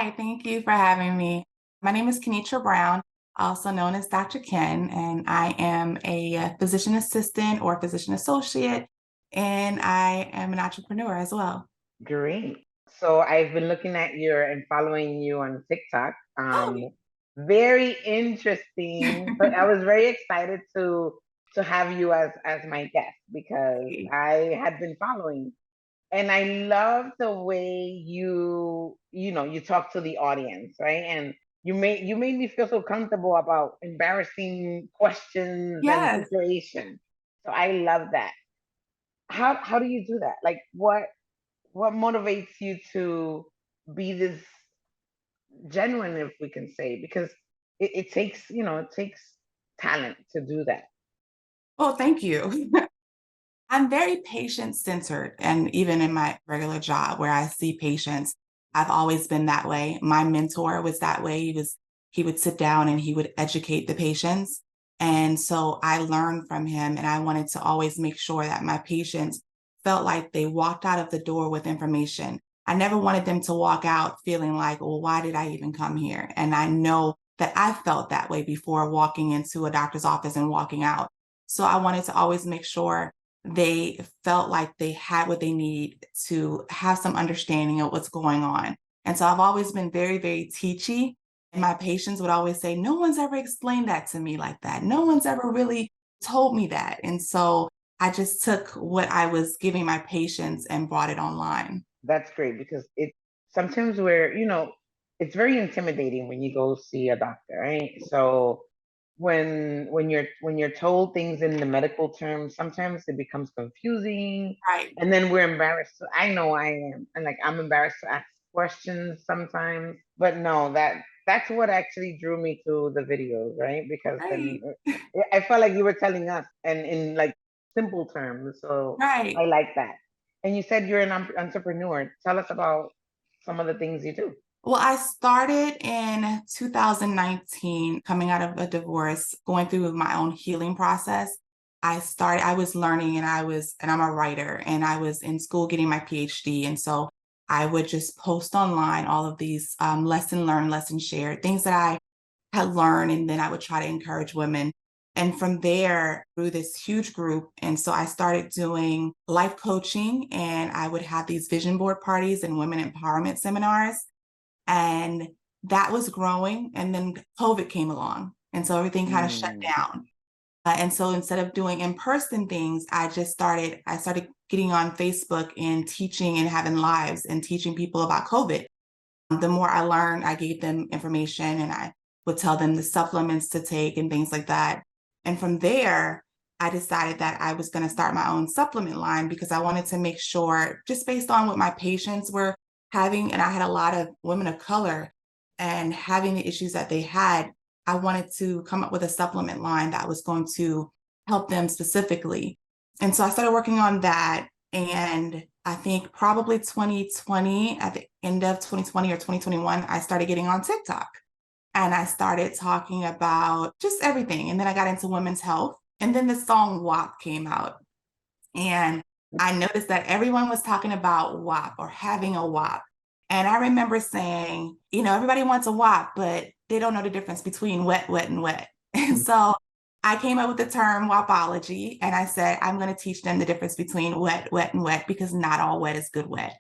Hi, thank you for having me. My name is Keneitra Brown, also known as Dr. Ken, and I am a physician assistant or physician associate, and I am an entrepreneur as well. Great. So I've been looking at your and following you on TikTok. Oh, Very interesting. But I was very excited to have you as my guest because great. I had been following and I love the way you talk to the audience, right? And you made me feel so comfortable about embarrassing questions and Yes. situations. So I love that. How do you do that? Like what motivates you to be this genuine, if we can say, because it takes it takes talent to do that. Well, thank you. I'm very patient centered. And even in my regular job where I see patients, I've always been that way. My mentor was that way. He would sit down and he would educate the patients. And so I learned from him and I wanted to always make sure that my patients felt like they walked out of the door with information. I never wanted them to walk out feeling like, well, why did I even come here? And I know that I felt that way before walking into a doctor's office and walking out. So I wanted to always make sure they felt like they had what they need to have some understanding of what's going on. And so I've always been very, very teachy. And my patients would always say, no one's ever explained that to me like that. No one's ever really told me that. And so I just took what I was giving my patients and brought it online. That's great because it sometimes where it's very intimidating when you go see a doctor, right? So when you're told things in the medical terms, sometimes it becomes confusing, Right. and then we're embarrassed. I know I am, and like I'm embarrassed to ask questions sometimes. But no, that's what actually drew me to the videos, right? Because then Right. I felt like you were telling us, and in like simple terms. So I Right. like that. And you said you're an entrepreneur. Tell us about some of the things you do. Well, I started in 2019, coming out of a divorce, going through my own healing process. I was learning and I'm a writer and I was in school getting my PhD. And so I would just post online all of these lesson learned, lesson shared, things that I had learned. And then I would try to encourage women. And from there, through this huge group. And so I started doing life coaching and I would have these vision board parties and women empowerment seminars and that was growing. And then COVID came along. And so everything kind of shut Mm. down. And so instead of doing in-person things, I started getting on Facebook and teaching and having lives and teaching people about COVID. The more I learned, I gave them information and I would tell them the supplements to take and things like that. And from there, I decided that I was going to start my own supplement line because I wanted to make sure, just based on what my patients were having, and I had a lot of women of color and having the issues that they had, I wanted to come up with a supplement line that was going to help them specifically. And so I started working on that. And I think probably 2020, at the end of 2020 or 2021, I started getting on TikTok and I started talking about just everything. And then I got into women's health. And then the song WAP came out. And I noticed that everyone was talking about WAP or having a WAP. And I remember saying, everybody wants a WAP, but they don't know the difference between wet, wet, and wet. And so I came up with the term WAPology and I said, I'm going to teach them the difference between wet, wet, and wet because not all wet is good wet.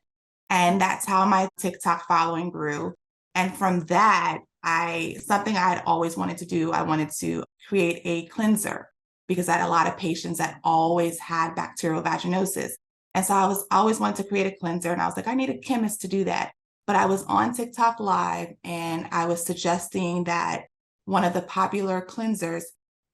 And that's how my TikTok following grew. And from that, something I had always wanted to do, I wanted to create a cleanser because I had a lot of patients that always had bacterial vaginosis. And so I was always wanted to create a cleanser. And I was like, I need a chemist to do that. But I was on TikTok live and I was suggesting that one of the popular cleansers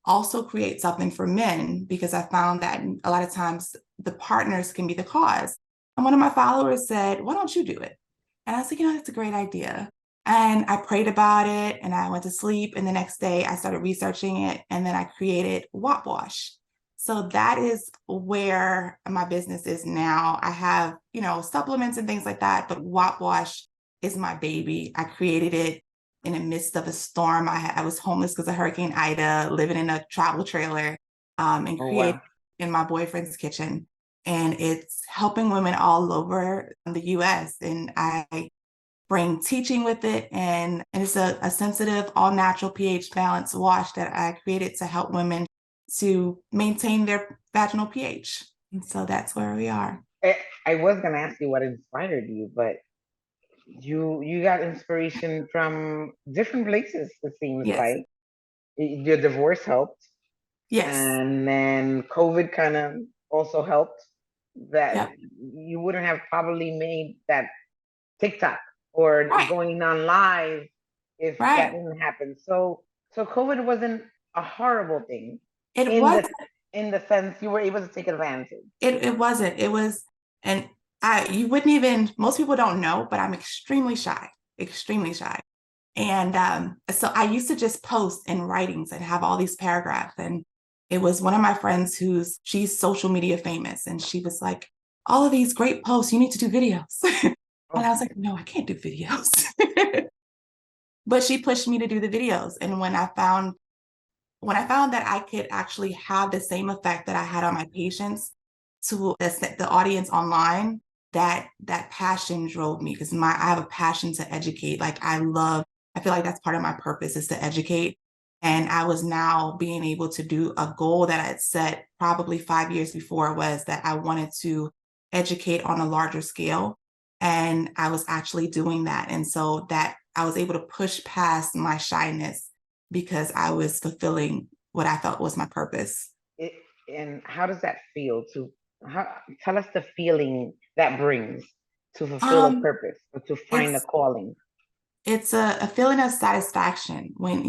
also create something for men because I found that a lot of times the partners can be the cause. And one of my followers said, why don't you do it? And I was like, that's a great idea. And I prayed about it and I went to sleep. And the next day I started researching it and then I created WAP Wash. So that is where my business is now. I have, supplements and things like that, but WAP Wash is my baby. I created it in the midst of a storm. I was homeless because of Hurricane Ida, living in a travel trailer, and Oh created wow. in my boyfriend's kitchen. And it's helping women all over the US. And I bring teaching with it. And it's a sensitive, all natural pH balance wash that I created to help women to maintain their vaginal pH. And so that's where we are. I was gonna ask you what inspired you, but you got inspiration from different places, it seems Yes. like. Your divorce helped, Yes. and then COVID kind of also helped, that Yep. you wouldn't have probably made that TikTok or Right. going on live if that Right. didn't happen. So COVID wasn't a horrible thing It in was. the sense you were able to take advantage. It wasn't. It was, and you wouldn't even. Most people don't know, but I'm extremely shy. Extremely shy. And so I used to just post in writings and have all these paragraphs. And it was one of my friends she's social media famous. And she was like, all of these great posts, you need to do videos. And I Oh, was like, no, I can't do videos. But she pushed me to do the videos. And when I found that I could actually have the same effect that I had on my patients to the audience online, that passion drove me because I have a passion to educate. Like I feel like that's part of my purpose is to educate. And I was now being able to do a goal that I had set probably 5 years before, was that I wanted to educate on a larger scale. And I was actually doing that. And so that I was able to push past my shyness because I was fulfilling what I felt was my purpose. it, and how does that feel to tell us the feeling that brings to fulfill a Um, purpose or to find a it's calling? it's a feeling of satisfaction when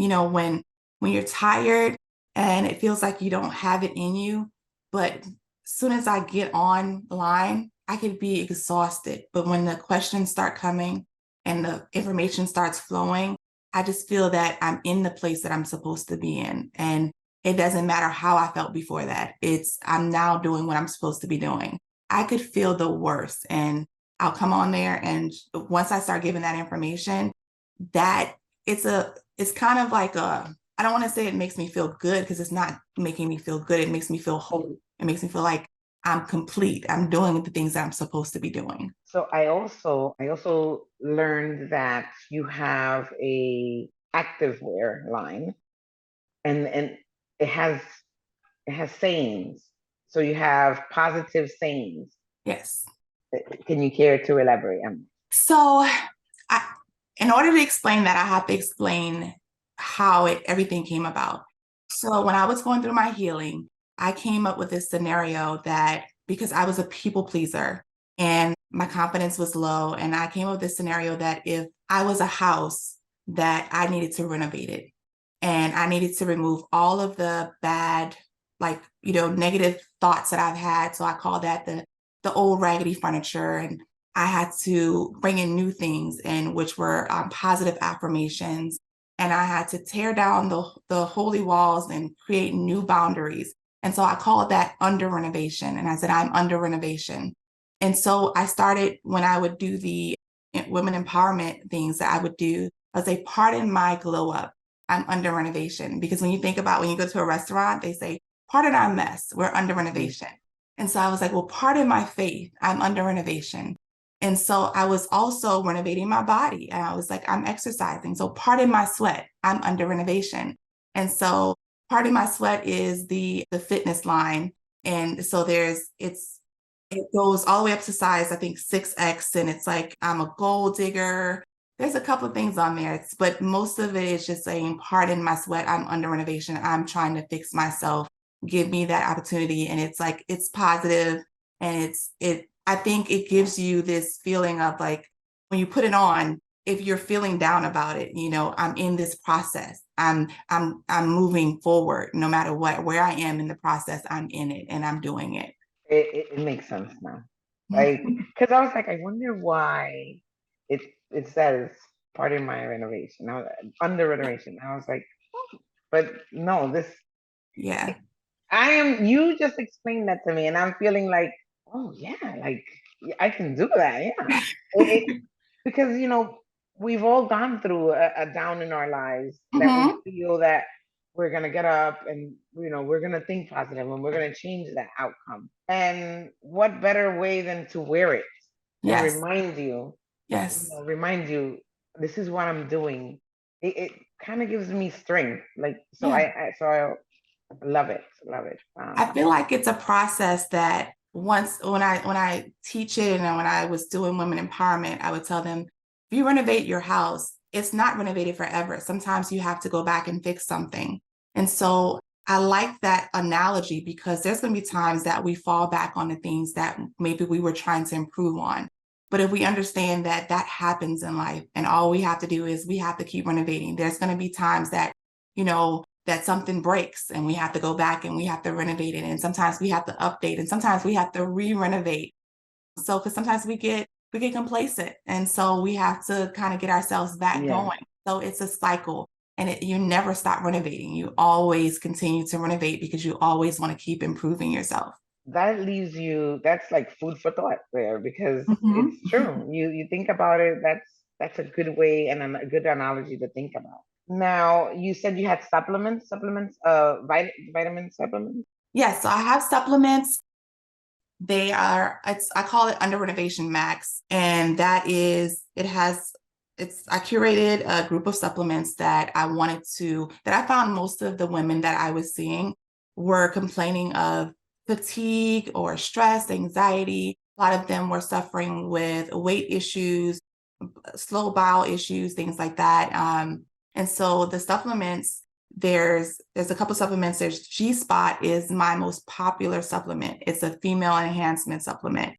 when you're tired and it feels like you don't have it in you, but as soon as I get online, I could be exhausted. But when the questions start coming and the information starts flowing, I just feel that I'm in the place that I'm supposed to be in. And it doesn't matter how I felt before that. I'm now doing what I'm supposed to be doing. I could feel the worst, and I'll come on there, and once I start giving that information, that it's kind of like I don't want to say it makes me feel good because it's not making me feel good. It makes me feel whole. It makes me feel like I'm complete. I'm doing the things that I'm supposed to be doing. So I also learned that you have a activewear line, and it has it has sayings. So you have positive sayings. Yes. Can you care to elaborate? So I, in order to explain that, I have to explain how everything came about. So when I was going through my healing, I came up with this scenario that because I was a people pleaser and my confidence was low, and I came up with this scenario that if I was a house, that I needed to renovate it and I needed to remove all of the bad, like, negative thoughts that I've had. So I call that the old raggedy furniture. And I had to bring in new things, and which were positive affirmations. And I had to tear down the holy walls and create new boundaries. And so I called that under renovation. And I said, I'm under renovation. And so I started, when I would do the women empowerment things that I would do, I would say, pardon my glow up. I'm under renovation. Because when you think about when you go to a restaurant, they say, pardon our mess. We're under renovation. And so I was like, well, pardon my faith. I'm under renovation. And so I was also renovating my body. And I was like, I'm exercising. So pardon my sweat. I'm under renovation. And so pardon my sweat is the fitness line. And so it goes all the way up to size, I think 6X. And it's like, I'm a gold digger. There's a couple of things on there, but most of it is just saying, pardon my sweat. I'm under renovation. I'm trying to fix myself. Give me that opportunity. And it's like, it's positive, and I think it gives you this feeling of like, when you put it on, if you're feeling down about it, I'm in this process. I'm moving forward no matter where I am in the process. I'm in it and I'm doing it. It makes sense now. Like, because I was like, I wonder why it it says part of my renovation. Under renovation. I was like, oh, but no, this Yeah. you just explained that to me, and I'm feeling like, oh yeah, like I can do that. Yeah. Because we've all gone through a down in our lives that we Hmm. feel that we're gonna get up, and we're gonna think positive, and we're gonna change that outcome. And what better way than to wear it and Yes. remind you Yes. remind you, this is what I'm doing. It kind of gives me strength. Like, so Yeah. I love it. Love it. I feel like it's a process that once when I teach it and when I was doing women empowerment, I would tell them, if you renovate your house, it's not renovated forever. Sometimes you have to go back and fix something. And so I like that analogy because there's going to be times that we fall back on the things that maybe we were trying to improve on. But if we understand that that happens in life and all we have to do is we have to keep renovating, there's going to be times that, that something breaks and we have to go back and we have to renovate it. And sometimes we have to update and sometimes we have to re-renovate. So, because sometimes we get complacent. And so we have to kind of get ourselves back Yeah. going. So it's a cycle and you never stop renovating. You always continue to renovate because you always want to keep improving yourself. That leaves you, that's like food for thought there, because it's Mhm. true. You think about it, that's a good way and a good analogy to think about. Now, you said you had supplements, vitamin supplements. Yes, so I have supplements. I call it Under Renovation Max. And that is, I curated a group of supplements that I found most of the women that I was seeing were complaining of fatigue or stress, anxiety. A lot of them were suffering with weight issues, slow bowel issues, things like that. And so the supplements, there's a couple supplements. There's G Spot is my most popular supplement. It's a female enhancement supplement.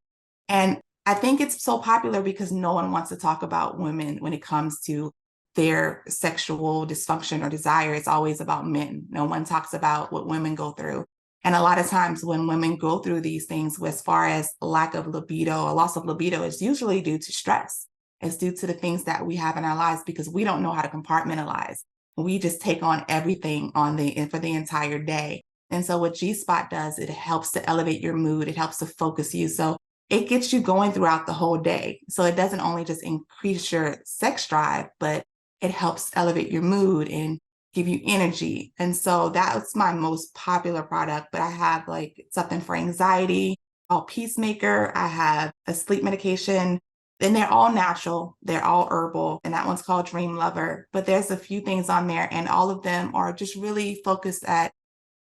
And I think it's so popular because no one wants to talk about women when it comes to their sexual dysfunction or desire. It's always about men. No one talks about what women go through. And a lot of times when women go through these things, as far as lack of libido or loss of libido, it's usually due to stress. It's due to the things that we have in our lives because we don't know how to compartmentalize. We just take on everything for the entire day. And so what G Spot does, it helps to elevate your mood. It helps to focus you. So it gets you going throughout the whole day. So it doesn't only just increase your sex drive, but it helps elevate your mood and give you energy. And so that's my most popular product. But I have like something for anxiety, called Peacemaker. I have a sleep medication. And they're all natural, they're all herbal, and that one's called Dream Lover. But there's a few things on there, and all of them are just really focused at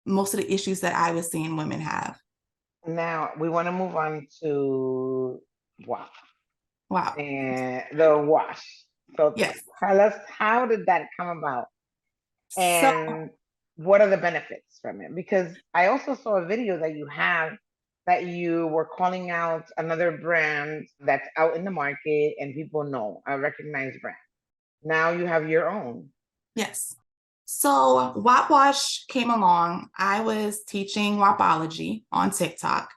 most of the issues that I was seeing women have. Now we want to move on to WAP Wow. and the wash. So Yes. tell us, how did that come about? So, And what are the benefits from it? Because I also saw a video that you have that you were calling out another brand that's out in the market and people know, a recognized brand. Now you have your own. yes. So Wash came along. I was teaching WAPology on TikTok.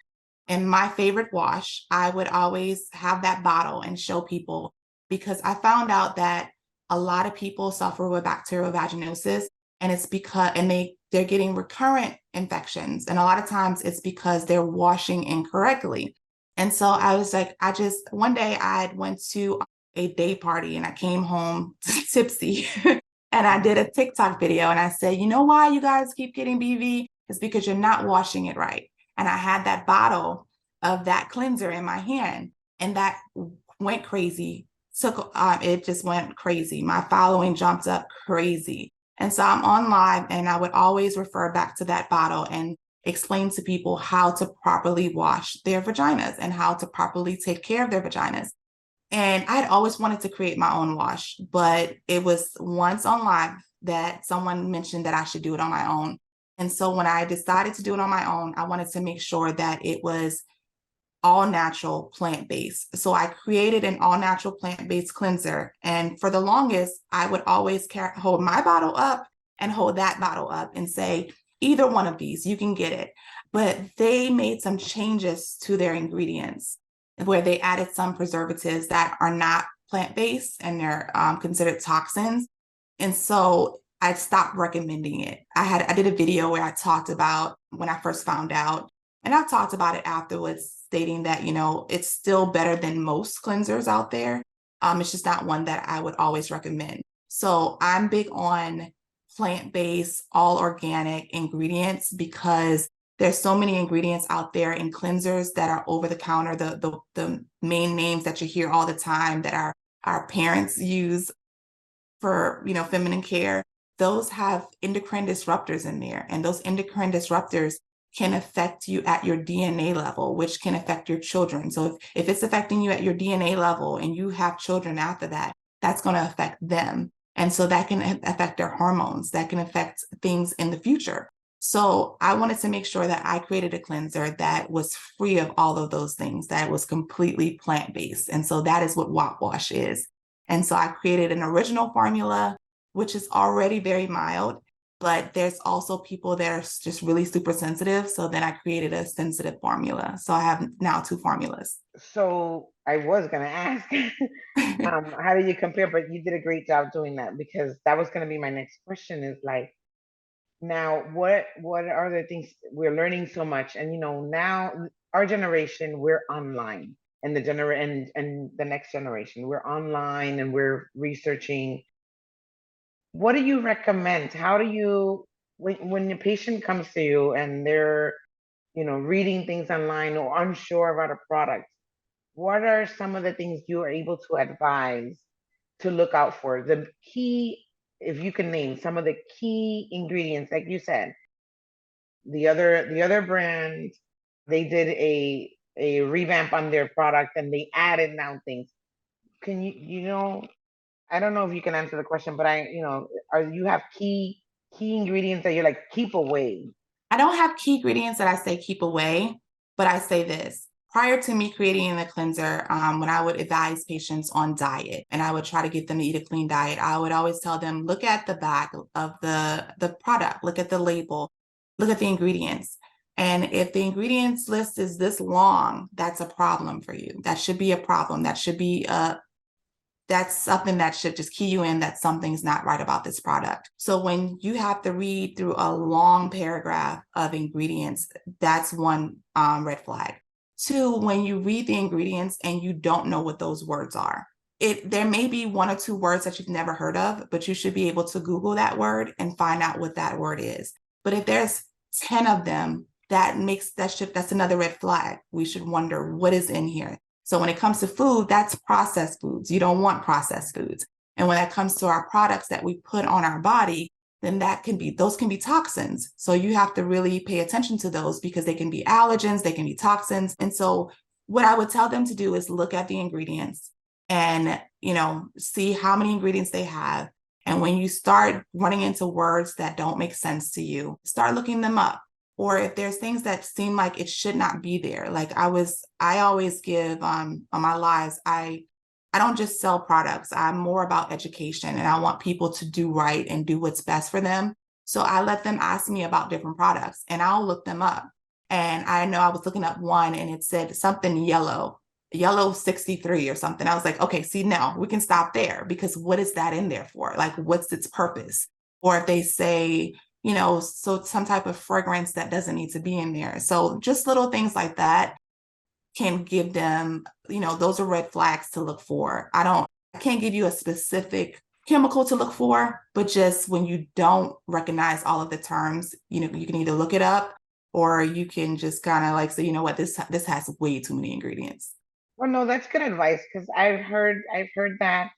And my favorite wash, I would always have that bottle and show people because I found out that a lot of people suffer with bacterial vaginosis and it's because they're getting recurrent infections and a lot of times it's because they're washing incorrectly. And so I was like, one day I went to a day party and I came home tipsy and I did a TikTok video and I said, you know why you guys keep getting BV? It's because you're not washing it right. And I had that bottle of that cleanser in my hand and that went crazy. It just went crazy. My following jumped up crazy. And so I'm on live and I would always refer back to that bottle and explain to people how to properly wash their vaginas and how to properly take care of their vaginas. And I had always wanted to create my own wash, but it was once on live that someone mentioned that I should do it on my own. And so when I decided to do it on my own, I wanted to make sure that it was all natural plant-based. So I created an all natural plant-based cleanser. And for the longest, I would always hold my bottle up and hold that bottle up and say, either one of these, you can get it. But they made some changes to their ingredients where they added some preservatives that are not plant-based and they're considered toxins. And so I stopped recommending it. I did a video where I talked about when I first found out, and I've talked about it afterwards, stating that, it's still better than most cleansers out there. It's just not one that I would always recommend. So I'm big on plant-based, all organic ingredients because There's so many ingredients out there in cleansers that are over the counter, the main names that you hear all the time that our parents use for, feminine care. Those have endocrine disruptors in there, and those endocrine disruptors can affect you at your DNA level, which can affect your children. So if it's affecting you at your DNA level and you have children after that, that's going to affect them. And so that can affect their hormones, that can affect things in the future. So I wanted to make sure that I created a cleanser that was free of all of those things, that was completely plant-based. And so that is what WAP Wash is. And so I created an original formula, which is already very mild, but there's also people that are just really super sensitive. So then I created a sensitive formula. So I have now 2 formulas. So I was gonna ask, how do you compare? But you did a great job doing that, because that was gonna be my next question, is like, now what are the things we're learning so much? And now our generation, we're online, and and the next generation, we're online and we're researching. What do you recommend? How do you, when your patient comes to you and they're, reading things online or unsure about a product, what are some of the things you are able to advise to look out for? The key, if you can name some of the key ingredients, like you said, the other brand, they did a revamp on their product and they added now things. Can I don't know if you can answer the question, but are you have key ingredients that you're like, keep away? I don't have key ingredients that I say keep away, but I say this. Prior to me creating the cleanser, when I would advise patients on diet and I would try to get them to eat a clean diet, I would always tell them, look at the back of the product, look at the label, look at the ingredients. And if the ingredients list is this long, that's a problem for you. That should be a problem. That's something that should just key you in that something's not right about this product. So when you have to read through a long paragraph of ingredients, that's one red flag. 2, when you read the ingredients and you don't know what those words are. There may be 1 or 2 words that you've never heard of, but you should be able to Google that word and find out what that word is. But if there's 10 of them, that's another red flag. We should wonder what is in here. So when it comes to food, that's processed foods. You don't want processed foods. And when that comes to our products that we put on our body, then those can be toxins. So you have to really pay attention to those, because they can be allergens, they can be toxins. And so what I would tell them to do is look at the ingredients and, see how many ingredients they have. And when you start running into words that don't make sense to you, start looking them up. Or if there's things that seem like it should not be there, like I always give on my lives, I don't just sell products. I'm more about education, and I want people to do right and do what's best for them. So I let them ask me about different products and I'll look them up. And I know I was looking up one and it said something yellow 63 or something. I was like, okay, see, now we can stop there, because what is that in there for? Like, what's its purpose? Or if they say, so some type of fragrance that doesn't need to be in there. So just little things like that can give them, those are red flags to look for. I can't give you a specific chemical to look for, but just when you don't recognize all of the terms, you can either look it up or you can just kind of like say, you know what, this has way too many ingredients. Well, no, that's good advice, because I've heard that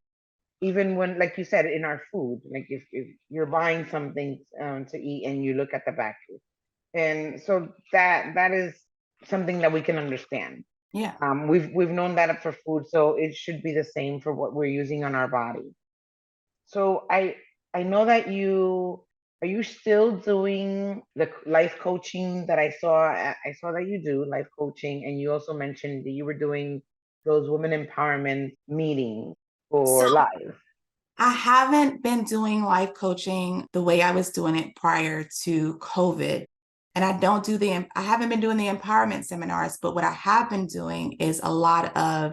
even when, like you said, in our food, like if you're buying something to eat and you look at the back, and so that is something that we can understand. Yeah. We've known that for food, so it should be the same for what we're using on our body. So I know that are you still doing the life coaching that I saw? I saw that you do life coaching, and you also mentioned that you were doing those women empowerment meetings So for live. I haven't been doing life coaching the way I was doing it prior to COVID. And I haven't been doing the empowerment seminars, but what I have been doing is a lot of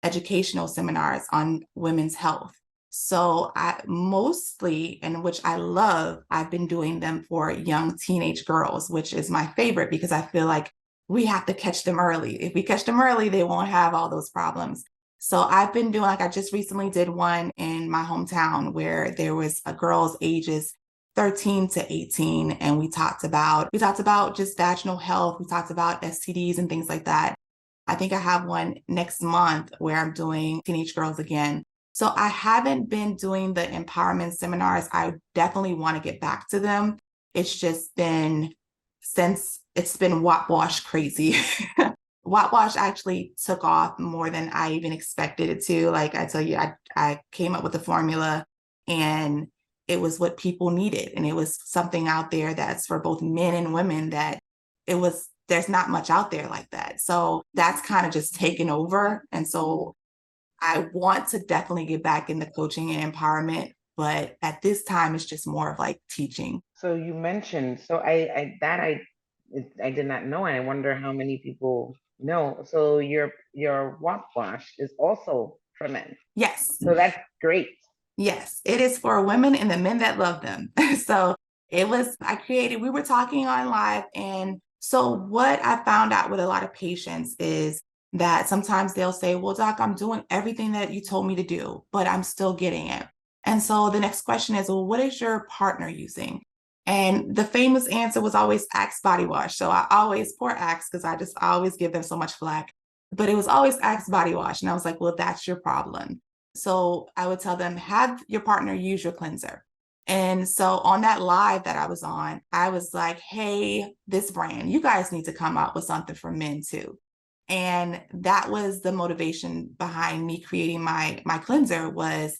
educational seminars on women's health. So I mostly, and which I love, I've been doing them for young teenage girls, which is my favorite, because I feel like we have to catch them early. If we catch them early, they won't have all those problems. So I've been doing, like, I just recently did one in my hometown where there was a girl's ages 13 to 18. And we talked about just vaginal health. We talked about STDs and things like that. I think I have one next month where I'm doing teenage girls again. So I haven't been doing the empowerment seminars. I definitely want to get back to them. It's just been since it's been WAPwash crazy. WAPwash actually took off more than I even expected it to. Like I tell you, I came up with the formula and it was what people needed. And it was something out there that's for both men and women that there's not much out there like that. So that's kind of just taken over. And so I want to definitely get back into coaching and empowerment, but at this time, it's just more of like teaching. So you mentioned, so I did not know, and I wonder how many people know. So your WAPwash is also for men. Yes. So that's great. Yes, it is for women and the men that love them. So we were talking on live. And so what I found out with a lot of patients is that sometimes they'll say, well, doc, I'm doing everything that you told me to do, but I'm still getting it. And so the next question is, well, what is your partner using? And the famous answer was always Axe body wash. So I always pour Axe because I always give them so much flack, but it was always Axe body wash. And I was like, well, that's your problem. So I would tell them, have your partner use your cleanser. And so on that live that I was on, I was like, hey, this brand, you guys need to come out with something for men too. And that was the motivation behind me creating my cleanser, was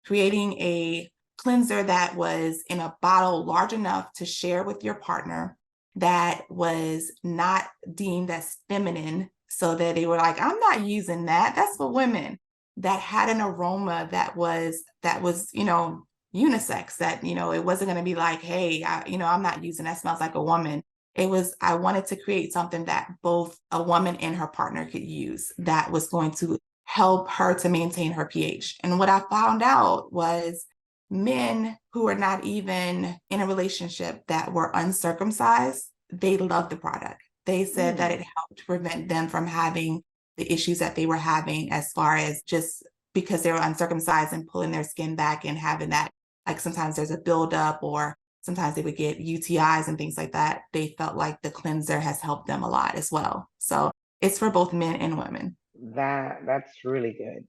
creating a cleanser that was in a bottle large enough to share with your partner, that was not deemed as feminine, so that they were like, I'm not using that. That's for women. That had an aroma that was, unisex, that, it wasn't going to be like, hey, I'm not using that, smells like a woman. I wanted to create something that both a woman and her partner could use, that was going to help her to maintain her pH. And what I found out was men who are not even in a relationship that were uncircumcised, they loved the product. They said that it helped prevent them from having the issues that they were having, as far as just because they were uncircumcised and pulling their skin back and having that, like sometimes there's a buildup, or sometimes they would get UTIs and things like that. They felt like the cleanser has helped them a lot as well. So it's for both men and women. That's really good.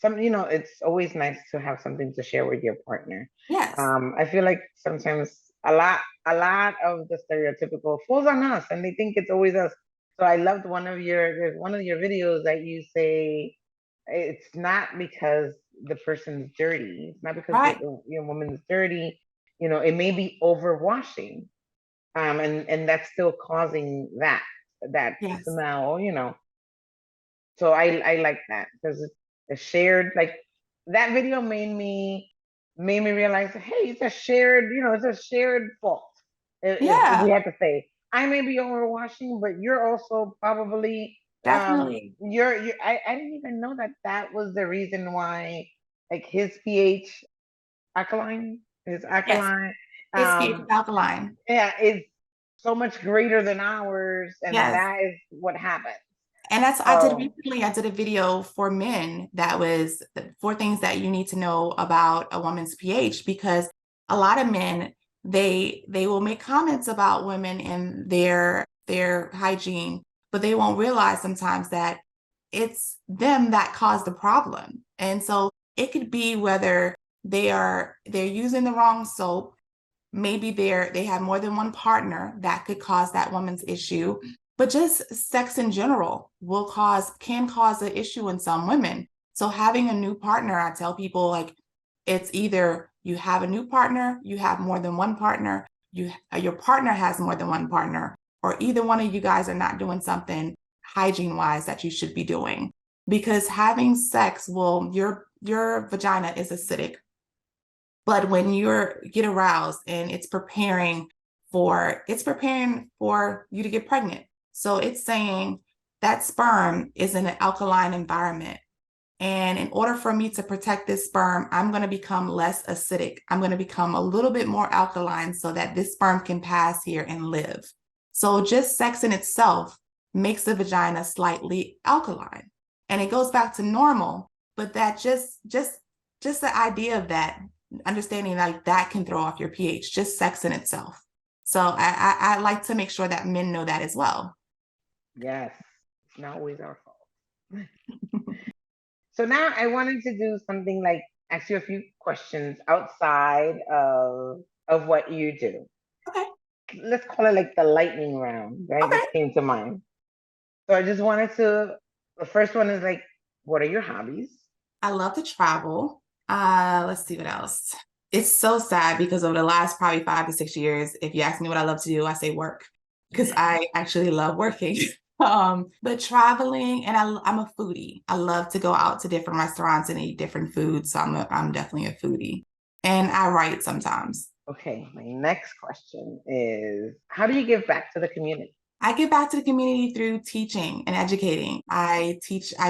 It's always nice to have something to share with your partner. Yes. I feel like sometimes a lot of the stereotypical falls on us, and they think it's always us. So I loved there's one of your videos that you say it's not because the person's dirty. It's not because Right. your woman's dirty. It may be overwashing, and that's still causing that Yes. smell. So I like that, because it's a shared, like, that video made me realize, hey, it's a shared fault. If Yeah, we had to say, I may be overwashing, but you're also probably definitely. I didn't even know that was the reason why, like, his pH his Yes. alkaline His pH is alkaline. yeah, is so much greater than ours, and Yes. that is what happens. And I So did a video for men that was 4 things that you need to know about a woman's pH, because a lot of men, they will make comments about women and their hygiene, but they won't realize sometimes that it's them that caused the problem. And so it could be whether they're using the wrong soap, maybe they have more than one partner that could cause that woman's issue, but just sex in general can cause an issue in some women. So having a new partner, I tell people, like, it's either you have a new partner, you have more than one partner, your partner has more than one partner, or either one of you guys are not doing something hygiene wise that you should be doing. Because having sex your vagina is acidic, but when you get aroused and it's preparing for you to get pregnant. So it's saying that sperm is in an alkaline environment. And in order for me to protect this sperm, I'm going to become less acidic. I'm going to become a little bit more alkaline so that this sperm can pass here and live. So just sex in itself makes the vagina slightly alkaline. And it goes back to normal, but that just the idea of that understanding like that can throw off your pH, just sex in itself. So I like to make sure that men know that as well. Yes, it's not always our fault. So now I wanted to do something like ask you a few questions outside of what you do. Okay. Let's call it like the lightning round, right? Okay. That came to mind. So I just wanted to, the first one is like, what are your hobbies? I love to travel. Let's see what else. It's so sad because over the last probably 5 to 6 years, if you ask me what I love to do, I say work because I actually love working. But traveling, and I'm a foodie. I love to go out to different restaurants and eat different foods. So I'm definitely a foodie. And I write sometimes. Okay, my next question is, how do you give back to the community? I give back to the community through teaching and educating. I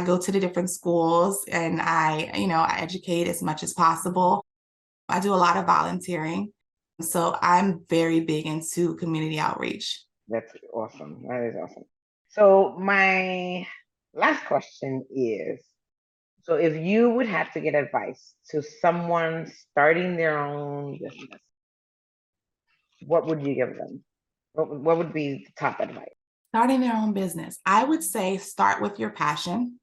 go to the different schools and I educate as much as possible. I do a lot of volunteering. So I'm very big into community outreach. That's awesome. That is awesome. So my last question is, so if you would have to get advice to someone starting their own business, what would you give them? What would be the top advice? Starting their own business, I would say start with your passion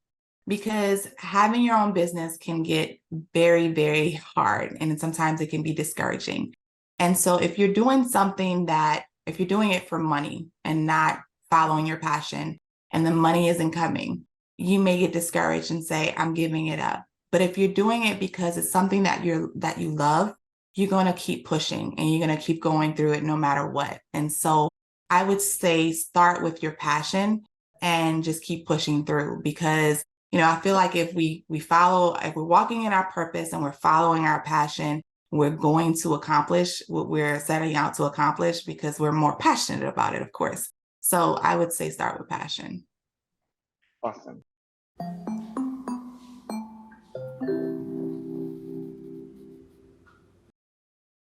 because having your own business can get very, very hard and sometimes it can be discouraging. And so if you're doing if you're doing it for money and not following your passion and the money isn't coming, you may get discouraged and say, I'm giving it up. But if you're doing it because it's something that you love, you're going to keep pushing and you're going to keep going through it no matter what. And so I would say start with your passion and just keep pushing through because I feel like if we're walking in our purpose and we're following our passion, we're going to accomplish what we're setting out to accomplish because we're more passionate about it, of course. So I would say start with passion. Awesome.